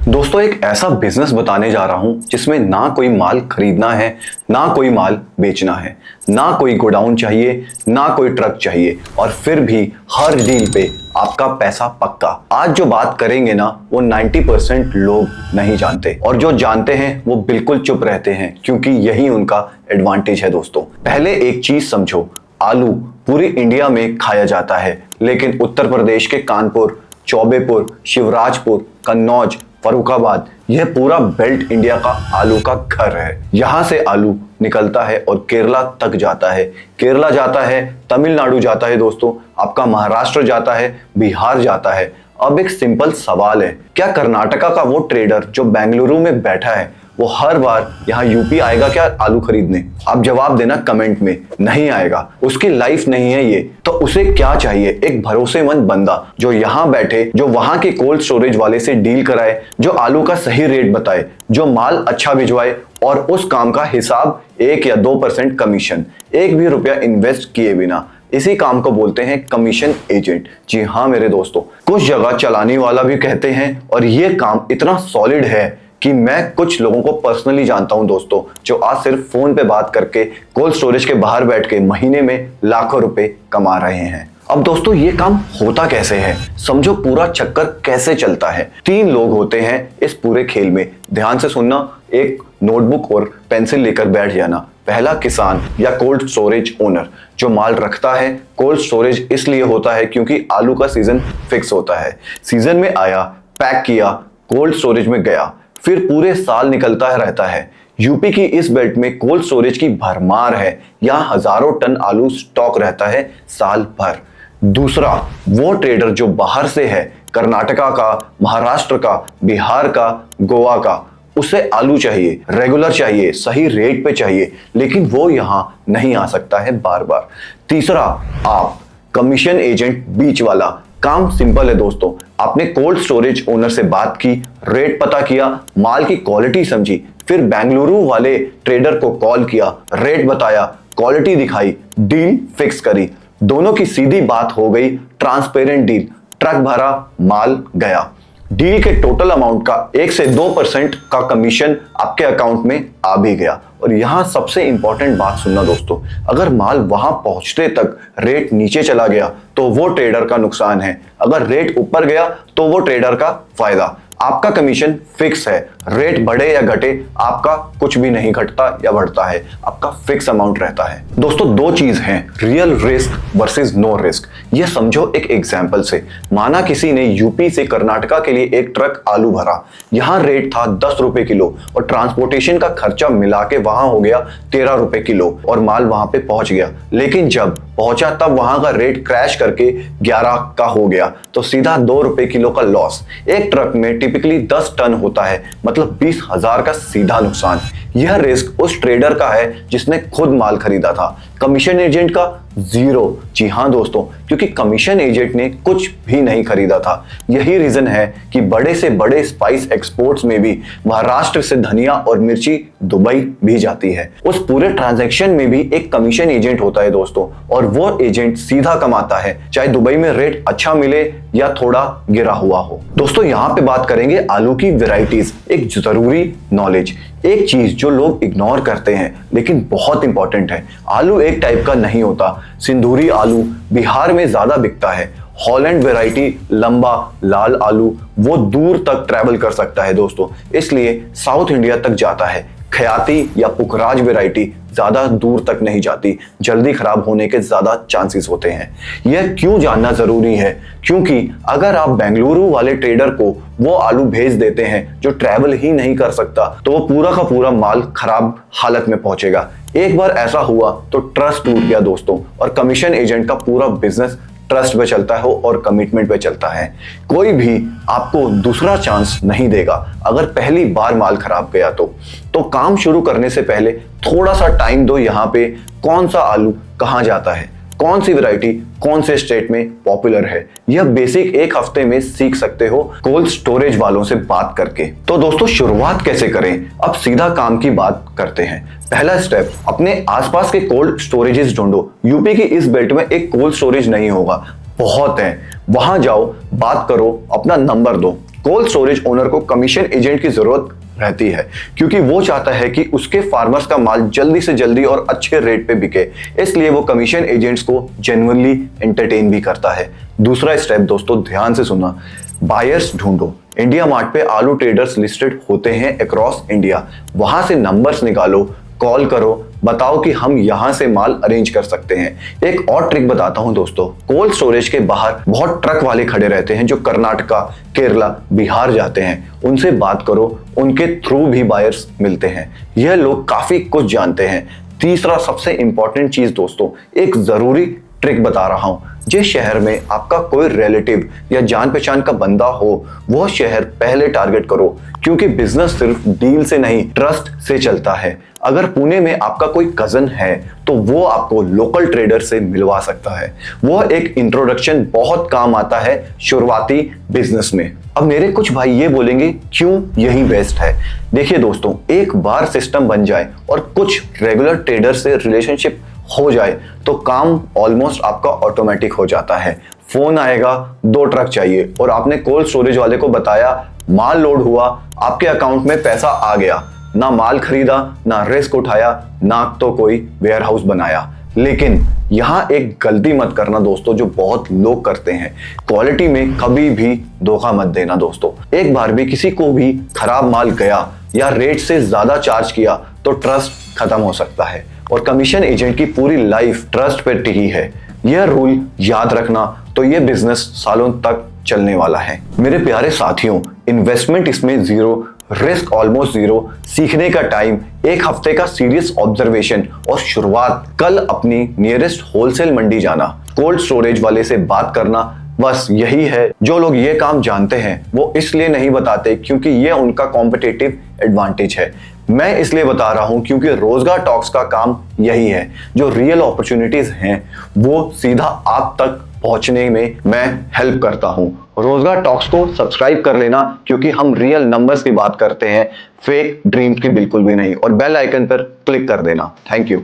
दोस्तों एक ऐसा बिजनेस बताने जा रहा हूं जिसमें ना कोई माल खरीदना है, ना कोई माल बेचना है, ना कोई गोडाउन चाहिए, ना कोई ट्रक चाहिए और फिर भी हर डील पे आपका पैसा पक्का। आज जो बात करेंगे ना वो 90% लोग नहीं जानते और जो जानते हैं वो बिल्कुल चुप रहते हैं क्योंकि यही उनका एडवांटेज है। दोस्तों पहले एक चीज समझो, आलू पूरी इंडिया में खाया जाता है लेकिन उत्तर प्रदेश के कानपुर, चौबेपुर, शिवराजपुर, कन्नौज, फर्रुखाबाद यह पूरा बेल्ट इंडिया का आलू का घर है। यहां से आलू निकलता है और केरला तक जाता है, केरला जाता है, तमिलनाडु जाता है, दोस्तों आपका महाराष्ट्र जाता है, बिहार जाता है। अब एक सिंपल सवाल है, क्या कर्नाटका का वो ट्रेडर जो बेंगलुरु में बैठा है वो हर बार यहाँ यूपी आएगा क्या आलू खरीदने? आप जवाब देना कमेंट में। नहीं आएगा, उसकी लाइफ नहीं है ये। तो उसे क्या चाहिए? एक भरोसेमंद बंदा जो यहाँ बैठे, जो वहां के कोल्ड स्टोरेज वाले से डील कराए, जो आलू का सही रेट बताए, जो माल अच्छा भिजवाए और उस काम का हिसाब 1 या 2% कमीशन, 1 भी रुपया इन्वेस्ट किए बिना। इसी काम को बोलते हैं कमीशन एजेंट। जी हाँ मेरे दोस्तों, कुछ जगह चलाने वाला भी कहते हैं और ये काम इतना सॉलिड है कि मैं कुछ लोगों को पर्सनली जानता हूं दोस्तों, जो आज सिर्फ फोन पे बात करके कोल्ड स्टोरेज के बाहर बैठ के महीने में लाखों रुपए कमा रहे हैं। अब दोस्तों ये काम होता कैसे है, समझो पूरा चक्कर कैसे चलता है। 3 लोग होते हैं इस पूरे खेल में, ध्यान से सुनना, एक नोटबुक और पेंसिल लेकर बैठ जाना। पहला किसान या कोल्ड स्टोरेज ओनर जो माल रखता है। कोल्ड स्टोरेज इसलिए होता है क्योंकि आलू का सीजन फिक्स होता है। सीजन में आया, पैक किया, कोल्ड स्टोरेज में गया, फिर पूरे साल निकलता रहता है। यूपी की इस बेल्ट में कोल्ड स्टोरेज की भरमार है, यहाँ हजारों टन आलू स्टॉक रहता है साल भर। दूसरा, वो ट्रेडर जो बाहर से है, कर्नाटका का, महाराष्ट्र का, बिहार का, गोवा का, उसे आलू चाहिए, रेगुलर चाहिए, सही रेट पे चाहिए, लेकिन वो यहाँ नहीं आ सकता है बार बार। तीसरा, आप कमीशन एजेंट बीच वाला। काम सिंपल है दोस्तों, आपने कोल्ड स्टोरेज ओनर से बात की, रेट पता किया, माल की क्वालिटी समझी, फिर बेंगलुरु वाले ट्रेडर को कॉल किया, रेट बताया, क्वालिटी दिखाई, डील फिक्स करी। दोनों की सीधी बात हो गई, ट्रांसपेरेंट डील। ट्रक भरा, माल गया। डील के टोटल अमाउंट का 1 से 2% का कमीशन आपके अकाउंट में आ भी गया। और यहां सबसे इंपॉर्टेंट बात सुनना दोस्तों, अगर माल वहां पहुंचते तक रेट नीचे चला गया तो वो ट्रेडर का नुकसान है, अगर रेट ऊपर गया तो वो ट्रेडर का फायदा। आपका कमीशन फिक्स है, रेट बढ़े या घटे आपका कुछ भी नहीं घटता या बढ़ता है, आपका फिक्स अमाउंट रहता है। दोस्तों 2 चीज हैं, real risk versus no risk. ये समझो एक एग्जांपल से, माना किसी ने यूपी से कर्नाटका के लिए एक ट्रक आलू भरा, यहाँ रेट था 10 रुपए किलो और ट्रांसपोर्टेशन का खर्चा मिला के वहां हो गया 13 रुपए किलो और माल वहां पे पहुंच गया। लेकिन जब पहुंचा तब वहां का रेट क्रैश करके 11 का हो गया, तो सीधा 2 रुपए किलो का लॉस। एक ट्रक में टिपिकली 10 टन होता है, मतलब 20,000 का सीधा नुकसान। यह रिस्क उस ट्रेडर का है जिसने खुद माल खरीदा था, कमीशन एजेंट का 0। जी हाँ दोस्तों, क्योंकि कमीशन एजेंट ने कुछ भी नहीं खरीदा था। यही रीजन है कि बड़े से बड़े स्पाइस एक्सपोर्ट्स में भी महाराष्ट्र से धनिया और मिर्ची दुबई भी जाती है। उस पूरे ट्रांजैक्शन में भी एक कमीशन एजेंट होता है दोस्तों, और वो एजेंट सीधा कमाता है, चाहे दुबई में रेट अच्छा मिले या थोड़ा गिरा हुआ हो। दोस्तों यहाँ पे बात करेंगे आलू की वेराइटीज। एक जरूरी नॉलेज, एक चीज जो लोग इग्नोर करते हैं लेकिन बहुत इंपॉर्टेंट है, आलू एक टाइप का नहीं होता। सिंदूरी आलू बिहार में ज्यादा बिकता है। हॉलैंड वैरायटी लंबा लाल आलू वो दूर तक ट्रैवल कर सकता है दोस्तों, इसलिए साउथ इंडिया तक जाता है। खयाती या पुखराज वैरायटी ज्यादा दूर तक नहीं जाती, जल्दी खराब होने के ज्यादा चांसेस होते हैं। यह क्यों जानना जरूरी है? क्योंकि अगर आप बेंगलुरु वाले ट्रेडर को वो आलू भेज देते हैं जो ट्रैवल ही नहीं कर सकता, तो वो पूरा का पूरा माल खराब हालत में पहुंचेगा। एक बार ऐसा हुआ तो ट्रस्ट टूट गया दोस्तों, और कमीशन एजेंट का पूरा बिजनेस ट्रस्ट पे चलता है और कमिटमेंट पे चलता है। कोई भी आपको दूसरा चांस नहीं देगा अगर पहली बार माल खराब गया तो काम शुरू करने से पहले थोड़ा सा टाइम दो। यहाँ पे कौन सा आलू कहाँ जाता है, कौन सी वैरायटी कौन से स्टेट में पॉपुलर है, यह बेसिक 1 हफ्ते में सीख सकते हो कोल्ड स्टोरेज वालों से बात करके। तो दोस्तों शुरुआत कैसे करें? अब सीधा काम की बात करते हैं। पहला स्टेप, अपने आसपास के कोल्ड स्टोरेजेस ढूंढो। यूपी की इस बेल्ट में एक कोल्ड स्टोरेज नहीं होगा, बहुत हैं। वहां जाओ, बात करो, अपना नंबर दो। कोल्ड स्टोरेज ओनर को कमीशन एजेंट की जरूरत रहती है, क्योंकि वो चाहता है कि उसके फार्मर्स का माल जल्दी से जल्दी और अच्छे रेट पे बिके। इसलिए वो कमीशन एजेंट्स को जेन्युइनली एंटरटेन भी करता है। दूसरा स्टेप दोस्तों, ध्यान से सुनना, बायर्स ढूंढो। इंडिया मार्ट पे आलू ट्रेडर्स लिस्टेड होते हैं अक्रॉस इंडिया। वहां से नंबर्स निकालो, कॉल करो, बताओ कि हम यहां से माल अरेंज कर सकते हैं। एक और ट्रिक बताता हूं दोस्तों, कोल्ड स्टोरेज के बाहर बहुत ट्रक वाले खड़े रहते हैं जो कर्नाटका, केरला, बिहार जाते हैं। उनसे बात करो, उनके थ्रू भी बायर्स मिलते हैं। यह लोग काफी कुछ जानते हैं। तीसरा सबसे इंपॉर्टेंट चीज दोस्तों, एक जरूरी ट्रिक बता रहा हूं। जिस शहर में आपका कोई रिलेटिव या जान पहचान का बंदा हो, वो शहर पहले टारगेट करो, क्योंकि बिजनेस सिर्फ डील से नहीं, ट्रस्ट से चलता है। अगर पुणे में आपका कोई कजन है तो वो आपको लोकल ट्रेडर से मिलवा सकता है। वो एक इंट्रोडक्शन बहुत काम आता है शुरुआती बिजनेस में। अब मेरे कुछ भाई ये बोलेंगे क्यों यही बेस्ट है। देखिए दोस्तों, एक बार सिस्टम बन जाए और कुछ रेगुलर ट्रेडर से रिलेशनशिप हो जाए तो काम ऑलमोस्ट आपका ऑटोमेटिक हो जाता है। फोन आएगा, 2 ट्रक चाहिए, और आपने कोल्ड स्टोरेज वाले को बताया, माल लोड हुआ, आपके अकाउंट में पैसा आ गया। ना माल खरीदा, ना रिस्क उठाया, ना तो कोई वेयर हाउस बनाया। लेकिन यहां एक गलती मत करना दोस्तों, जो बहुत लोग करते हैं। क्वालिटी में कभी भी धोखा मत देना दोस्तों। एक बार भी किसी को भी खराब माल गया या रेट से ज्यादा चार्ज किया तो ट्रस्ट खत्म हो सकता है, और कमीशन एजेंट की पूरी लाइफ ट्रस्ट पर टिकी है। यह रूल याद रखना, तो यह बिजनेस सालों तक चलने वाला है। मेरे प्यारे साथियों, इन्वेस्टमेंट इसमें जीरो, रिस्क ऑलमोस्ट जीरो, सीखने का टाइम, 1 हफ्ते का सीरियस ऑब्जर्वेशन और शुरुआत। कल अपनी नियरेस्ट होलसेल मंडी जाना, कोल्ड स्टोरेज वाले से बात करना, बस यही है। जो लोग ये काम जानते हैं वो इसलिए नहीं बताते क्योंकि ये उनका कॉम्पिटिटिव एडवांटेज है। मैं इसलिए बता रहा हूं क्योंकि रोजगार टॉक्स का काम यही है। जो रियल अपॉर्चुनिटीज हैं वो सीधा आप तक पहुंचने में मैं हेल्प करता हूं। रोजगार टॉक्स को सब्सक्राइब कर लेना, क्योंकि हम रियल नंबर्स की बात करते हैं, फेक ड्रीम्स की बिल्कुल भी नहीं। और बेल आइकन पर क्लिक कर देना। Thank you.